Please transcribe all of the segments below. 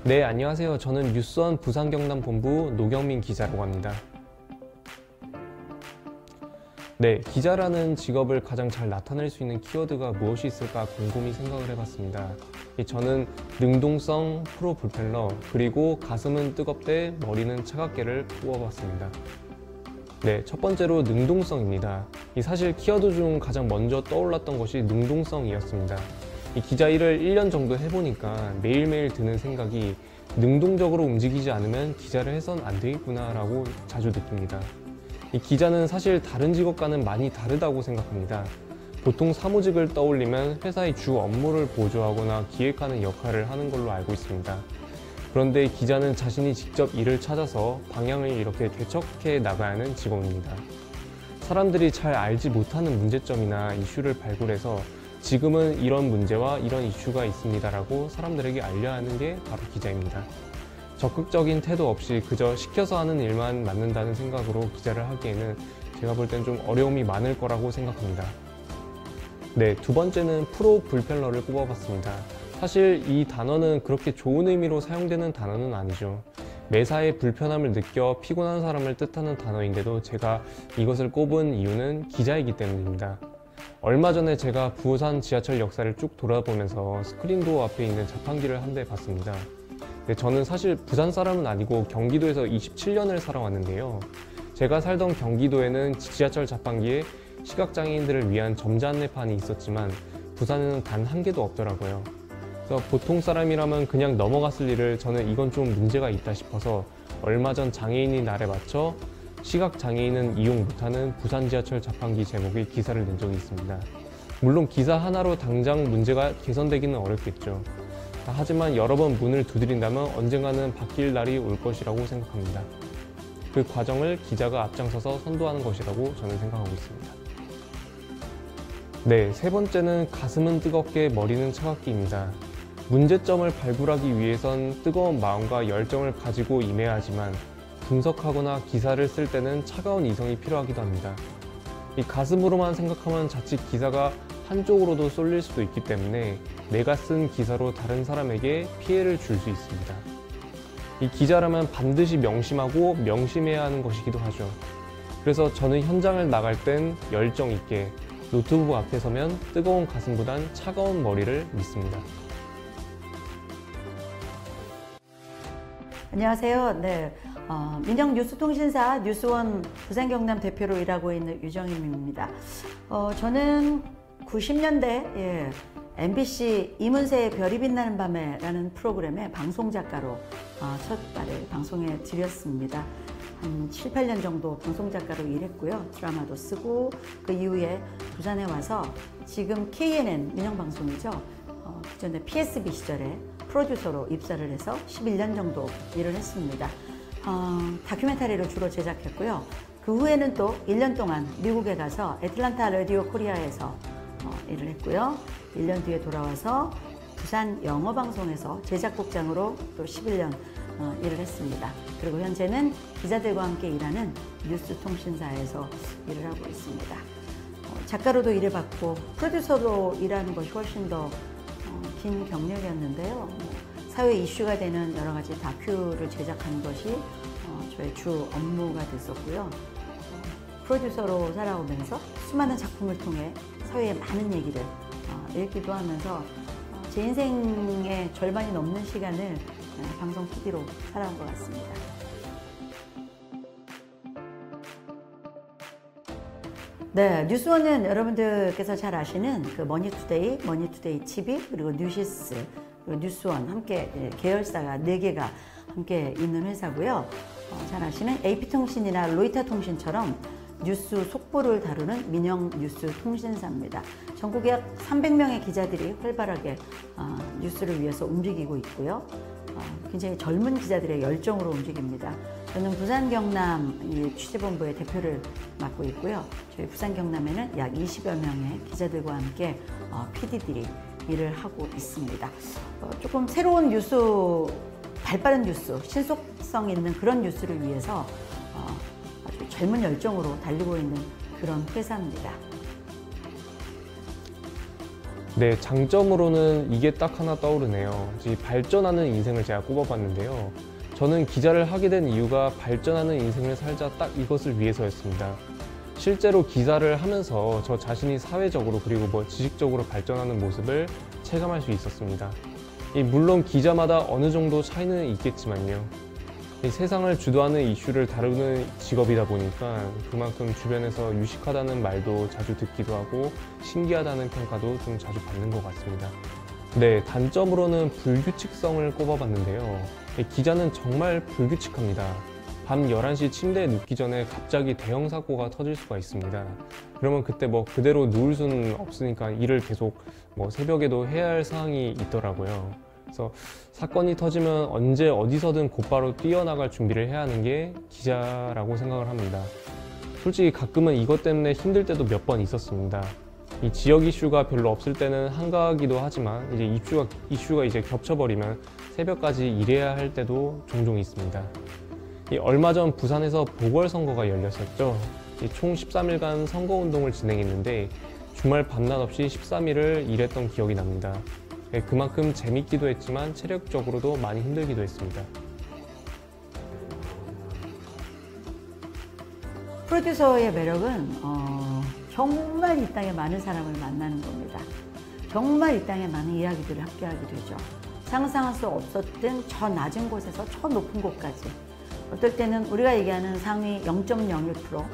네, 안녕하세요. 저는 뉴스원 부산경남본부 노경민 기자라고 합니다. 네, 기자라는 직업을 가장 잘 나타낼 수 있는 키워드가 무엇이 있을까 곰곰이 생각을 해봤습니다. 저는 능동성, 프로 불펠러, 그리고 가슴은 뜨겁되 머리는 차갑게를 뽑아봤습니다. 네, 첫 번째로 능동성입니다. 사실 키워드 중 가장 먼저 떠올랐던 것이 능동성이었습니다. 이 기자 일을 1년 정도 해보니까 매일매일 드는 생각이 능동적으로 움직이지 않으면 기자를 해선 안 되겠구나 라고 자주 느낍니다. 이 기자는 사실 다른 직업과는 많이 다르다고 생각합니다. 보통 사무직을 떠올리면 회사의 주 업무를 보조하거나 기획하는 역할을 하는 걸로 알고 있습니다. 그런데 기자는 자신이 직접 일을 찾아서 방향을 이렇게 개척해 나가야 하는 직업입니다. 사람들이 잘 알지 못하는 문제점이나 이슈를 발굴해서 지금은 이런 문제와 이런 이슈가 있습니다라고 사람들에게 알려야 하는 게 바로 기자입니다. 적극적인 태도 없이 그저 시켜서 하는 일만 맡는다는 생각으로 기자를 하기에는 제가 볼 땐 좀 어려움이 많을 거라고 생각합니다. 네, 두 번째는 프로 불펠러를 꼽아봤습니다. 사실 이 단어는 그렇게 좋은 의미로 사용되는 단어는 아니죠. 매사에 불편함을 느껴 피곤한 사람을 뜻하는 단어인데도 제가 이것을 꼽은 이유는 기자이기 때문입니다. 얼마 전에 제가 부산 지하철 역사를 쭉 돌아보면서 스크린도어 앞에 있는 자판기를 한 대 봤습니다. 저는 사실 부산 사람은 아니고 경기도에서 27년을 살아왔는데요. 제가 살던 경기도에는 지하철 자판기에 시각장애인들을 위한 점자 안내판이 있었지만 부산에는 단 한 개도 없더라고요. 그래서 보통 사람이라면 그냥 넘어갔을 일을 저는 이건 좀 문제가 있다 싶어서 얼마 전 장애인의 날에 맞춰 시각장애인은 이용 못하는 부산 지하철 자판기 제목의 기사를 낸 적이 있습니다. 물론 기사 하나로 당장 문제가 개선되기는 어렵겠죠. 하지만 여러 번 문을 두드린다면 언젠가는 바뀔 날이 올 것이라고 생각합니다. 그 과정을 기자가 앞장서서 선도하는 것이라고 저는 생각하고 있습니다. 네, 세 번째는 가슴은 뜨겁게 머리는 차갑기입니다. 문제점을 발굴하기 위해선 뜨거운 마음과 열정을 가지고 임해야 하지만 분석하거나 기사를 쓸 때는 차가운 이성이 필요하기도 합니다. 이 가슴으로만 생각하면 자칫 기사가 한쪽으로도 쏠릴 수도 있기 때문에 내가 쓴 기사로 다른 사람에게 피해를 줄 수 있습니다. 이 기자라면 반드시 명심하고 명심해야 하는 것이기도 하죠. 그래서 저는 현장을 나갈 땐 열정 있게, 노트북 앞에 서면 뜨거운 가슴보단 차가운 머리를 믿습니다. 안녕하세요. 네, 민영뉴스통신사 뉴스원 부산경남 대표로 일하고 있는 유정임입니다. 저는 90년대 MBC 이문세의 별이 빛나는 밤에 라는 프로그램의 방송작가로 첫 발을 방송에 들였습니다. 한 7, 8년 정도 방송작가로 일했고요. 드라마도 쓰고 그 이후에 부산에 와서 지금 KNN 민영방송이죠. 그전에 PSB 시절에 프로듀서로 입사를 해서 11년 정도 일을 했습니다. 다큐멘터리를 주로 제작했고요. 그 후에는 또 1년 동안 미국에 가서 애틀란타 라디오 코리아에서 일을 했고요. 1년 뒤에 돌아와서 부산 영어방송에서 제작국장으로 또 11년 일을 했습니다. 그리고 현재는 기자들과 함께 일하는 뉴스통신사에서 일을 하고 있습니다. 작가로도 일해봤고 프로듀서로 일하는 것이 훨씬 더 긴 경력이었는데요. 사회 이슈가 되는 여러 가지 다큐를 제작하는 것이 저의 주 업무가 됐었고요. 프로듀서로 살아오면서 수많은 작품을 통해 사회의 많은 얘기를 읽기도 하면서 제 인생의 절반이 넘는 시간을 방송 PD로 살아온 것 같습니다. 네, 뉴스원은 여러분들께서 잘 아시는 그 머니투데이, 머니투데이 TV, 그리고 뉴시스, 그리고 뉴스원 함께 계열사가 4개가 함께 있는 회사고요. 잘 아시는 AP통신이나 로이터통신처럼 뉴스 속보를 다루는 민영 뉴스 통신사입니다. 전국에 약 300명의 기자들이 활발하게 뉴스를 위해서 움직이고 있고요. 굉장히 젊은 기자들의 열정으로 움직입니다. 저는 부산 경남 취재본부의 대표를 맡고 있고요. 저희 부산 경남에는 약 20여 명의 기자들과 함께 PD들이 일을 하고 있습니다. 조금 새로운 뉴스, 발빠른 뉴스, 신속성 있는 그런 뉴스를 위해서 아주 젊은 열정으로 달리고 있는 그런 회사입니다. 네, 장점으로는 이게 딱 하나 떠오르네요. 이 발전하는 인생을 제가 꼽아봤는데요. 저는 기자를 하게 된 이유가 발전하는 인생을 살자 딱 이것을 위해서였습니다. 실제로 기자를 하면서 저 자신이 사회적으로 그리고 지식적으로 발전하는 모습을 체감할 수 있었습니다. 물론 기자마다 어느 정도 차이는 있겠지만요. 이 세상을 주도하는 이슈를 다루는 직업이다 보니까 그만큼 주변에서 유식하다는 말도 자주 듣기도 하고 신기하다는 평가도 좀 자주 받는 것 같습니다. 네, 단점으로는 불규칙성을 꼽아봤는데요. 기자는 정말 불규칙합니다. 밤 11시 침대에 눕기 전에 갑자기 대형 사고가 터질 수가 있습니다. 그러면 그때 그대로 누울 수는 없으니까 일을 계속 새벽에도 해야 할 상황이 있더라고요. 그래서 사건이 터지면 언제 어디서든 곧바로 뛰어나갈 준비를 해야 하는 게 기자라고 생각을 합니다. 솔직히 가끔은 이것 때문에 힘들 때도 몇 번 있었습니다. 이 지역 이슈가 별로 없을 때는 한가하기도 하지만 이제 이슈가 이제 겹쳐버리면 새벽까지 일해야 할 때도 종종 있습니다. 얼마 전 부산에서 보궐선거가 열렸었죠. 총 13일간 선거운동을 진행했는데 주말 밤낮 없이 13일을 일했던 기억이 납니다. 그만큼 재밌기도 했지만 체력적으로도 많이 힘들기도 했습니다. 프로듀서의 매력은 정말 이 땅에 많은 사람을 만나는 겁니다. 정말 이 땅에 많은 이야기들을 함께하게 되죠. 상상할 수 없었던 저 낮은 곳에서 저 높은 곳까지, 어떨 때는 우리가 얘기하는 상위 0.01%,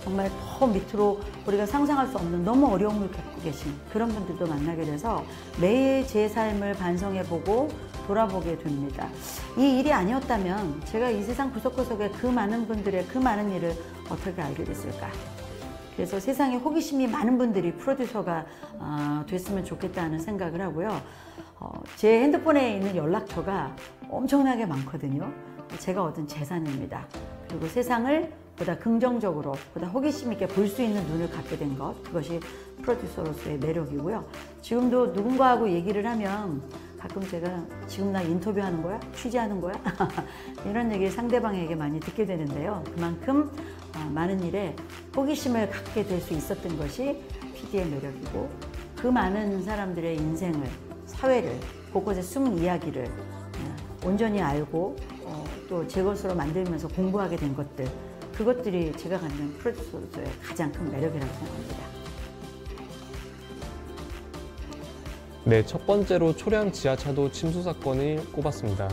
정말 더 밑으로 우리가 상상할 수 없는 너무 어려움을 겪고 계신 그런 분들도 만나게 돼서 매일 제 삶을 반성해보고 돌아보게 됩니다. 이 일이 아니었다면 제가 이 세상 구석구석에 그 많은 분들의 그 많은 일을 어떻게 알게 됐을까? 그래서 세상에 호기심이 많은 분들이 프로듀서가 됐으면 좋겠다는 생각을 하고요. 제 핸드폰에 있는 연락처가 엄청나게 많거든요. 제가 얻은 재산입니다. 그리고 세상을 보다 긍정적으로, 보다 호기심 있게 볼 수 있는 눈을 갖게 된 것, 그것이 프로듀서로서의 매력이고요. 지금도 누군가하고 얘기를 하면 가끔 제가 지금 나 인터뷰하는 거야? 취재하는 거야? 이런 얘기를 상대방에게 많이 듣게 되는데요. 그만큼 많은 일에 호기심을 갖게 될 수 있었던 것이 PD의 매력이고, 그 많은 사람들의 인생을, 사회를, 곳곳에 숨은 이야기를 온전히 알고 또 제 것으로 만들면서 공부하게 된 것들, 그것들이 제가 갖는 프로듀서로서의 가장 큰 매력이라고 생각합니다. 네, 첫 번째로 초량 지하차도 침수 사건을 꼽았습니다.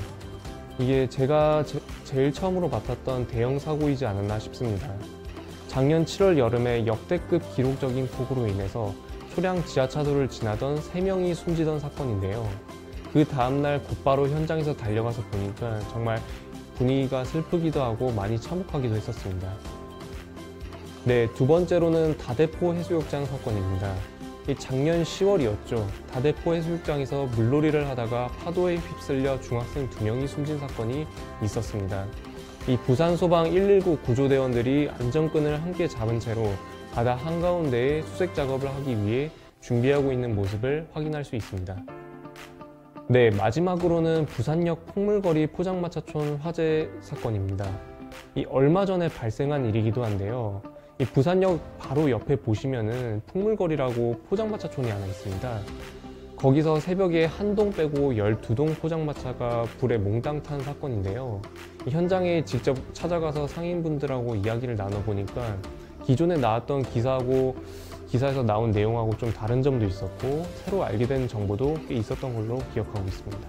이게 제가 제일 처음으로 맡았던 대형 사고이지 않았나 싶습니다. 작년 7월 여름에 역대급 기록적인 폭우로 인해서 초량 지하차도를 지나던 3명이 숨지던 사건인데요. 그 다음날 곧바로 현장에서 달려가서 보니까 정말 분위기가 슬프기도 하고 많이 참혹하기도 했었습니다. 네, 두 번째로는 다대포 해수욕장 사건입니다. 작년 10월이었죠. 다대포 해수욕장에서 물놀이를 하다가 파도에 휩쓸려 중학생 2명이 숨진 사건이 있었습니다. 이 부산소방 119 구조대원들이 안전끈을 함께 잡은 채로 바다 한가운데에 수색 작업을 하기 위해 준비하고 있는 모습을 확인할 수 있습니다. 네, 마지막으로는 부산역 풍물거리 포장마차촌 화재 사건입니다. 얼마 전에 발생한 일이기도 한데요. 이 부산역 바로 옆에 보시면은 풍물거리라고 포장마차촌이 하나 있습니다. 거기서 새벽에 한 동 빼고 12동 포장마차가 불에 몽땅 탄 사건인데요. 현장에 직접 찾아가서 상인분들하고 이야기를 나눠보니까 기존에 나왔던 기사에서 나온 내용하고 좀 다른 점도 있었고, 새로 알게 된 정보도 꽤 있었던 걸로 기억하고 있습니다.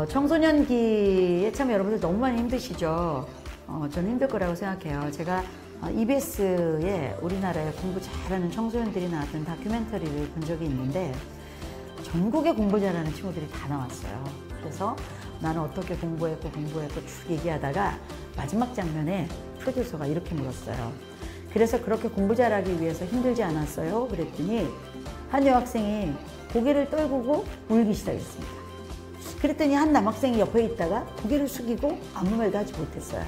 청소년기에 참 여러분들 너무 많이 힘드시죠? 저는 힘들 거라고 생각해요. 제가 EBS에 우리나라에 공부 잘하는 청소년들이 나왔던 다큐멘터리를 본 적이 있는데, 전국에 공부 잘하는 친구들이 다 나왔어요. 그래서 나는 어떻게 공부했고 쭉 얘기하다가 마지막 장면에 프로듀서가 이렇게 물었어요. 그래서 그렇게 공부 잘하기 위해서 힘들지 않았어요? 그랬더니 한 여학생이 고개를 떨구고 울기 시작했습니다. 그랬더니 한 남학생이 옆에 있다가 고개를 숙이고 아무 말도 하지 못했어요.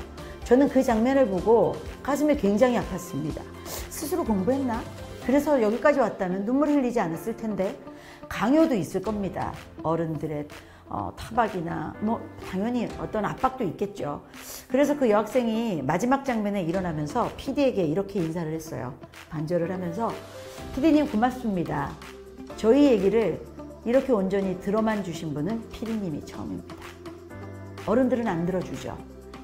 저는 그 장면을 보고 가슴이 굉장히 아팠습니다. 스스로 공부했나? 그래서 여기까지 왔다면 눈물 흘리지 않았을 텐데. 강요도 있을 겁니다. 어른들의 타박이나 뭐 당연히 어떤 압박도 있겠죠. 그래서 그 여학생이 마지막 장면에 일어나면서 PD에게 이렇게 인사를 했어요. 반절을 하면서 PD님 고맙습니다. 저희 얘기를 이렇게 온전히 들어만 주신 분은 PD님이 처음입니다. 어른들은 안 들어주죠.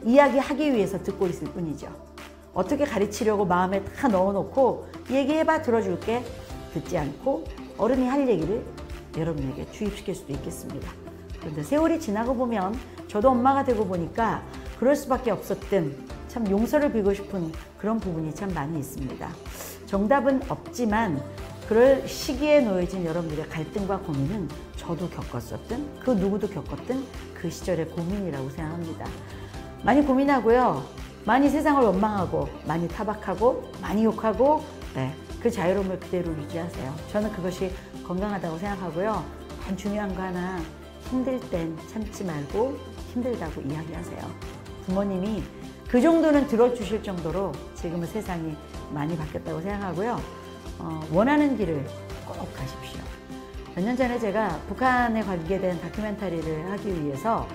이야기하기 위해서 듣고 있을 뿐이죠. 어떻게 가르치려고 마음에 다 넣어놓고 얘기해봐 들어줄게 듣지 않고 어른이 할 얘기를 여러분에게 주입시킬 수도 있겠습니다. 그런데 세월이 지나고 보면 저도 엄마가 되고 보니까 그럴 수밖에 없었던 참 용서를 빌고 싶은 그런 부분이 참 많이 있습니다. 정답은 없지만 그럴 시기에 놓여진 여러분들의 갈등과 고민은 저도 겪었었던 그 누구도 겪었던 그 시절의 고민이라고 생각합니다. 많이 고민하고요. 많이 세상을 원망하고 많이 타박하고 많이 욕하고 그 자유로움을 그대로 유지하세요. 저는 그것이 건강하다고 생각하고요. 단 중요한 거 하나 힘들 땐 참지 말고 힘들다고 이야기하세요. 부모님이 그 정도는 들어주실 정도로 지금은 세상이 많이 바뀌었다고 생각하고요. 원하는 길을 꼭 가십시오. 몇 년 전에 제가 북한에 관계된 다큐멘터리를 하기 위해서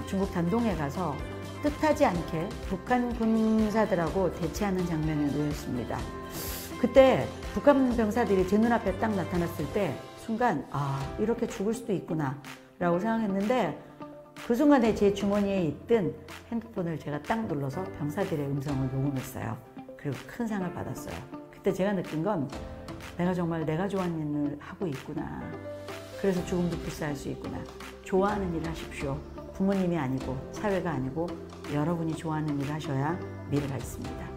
중국 단동에 가서 뜻하지 않게 북한 군사들하고 대치하는 장면에 놓였습니다. 그때 북한 병사들이 제 눈앞에 딱 나타났을 때 순간 이렇게 죽을 수도 있구나 라고 생각했는데 그 순간에 제 주머니에 있던 핸드폰을 제가 딱 눌러서 병사들의 음성을 녹음했어요. 그리고 큰 상을 받았어요. 그때 제가 느낀 건 내가 정말 내가 좋아하는 일을 하고 있구나. 그래서 죽음도 불사할 수 있구나. 좋아하는 일을 하십시오. 부모님이 아니고 사회가 아니고 여러분이 좋아하는 일을 하셔야 미래가 있습니다.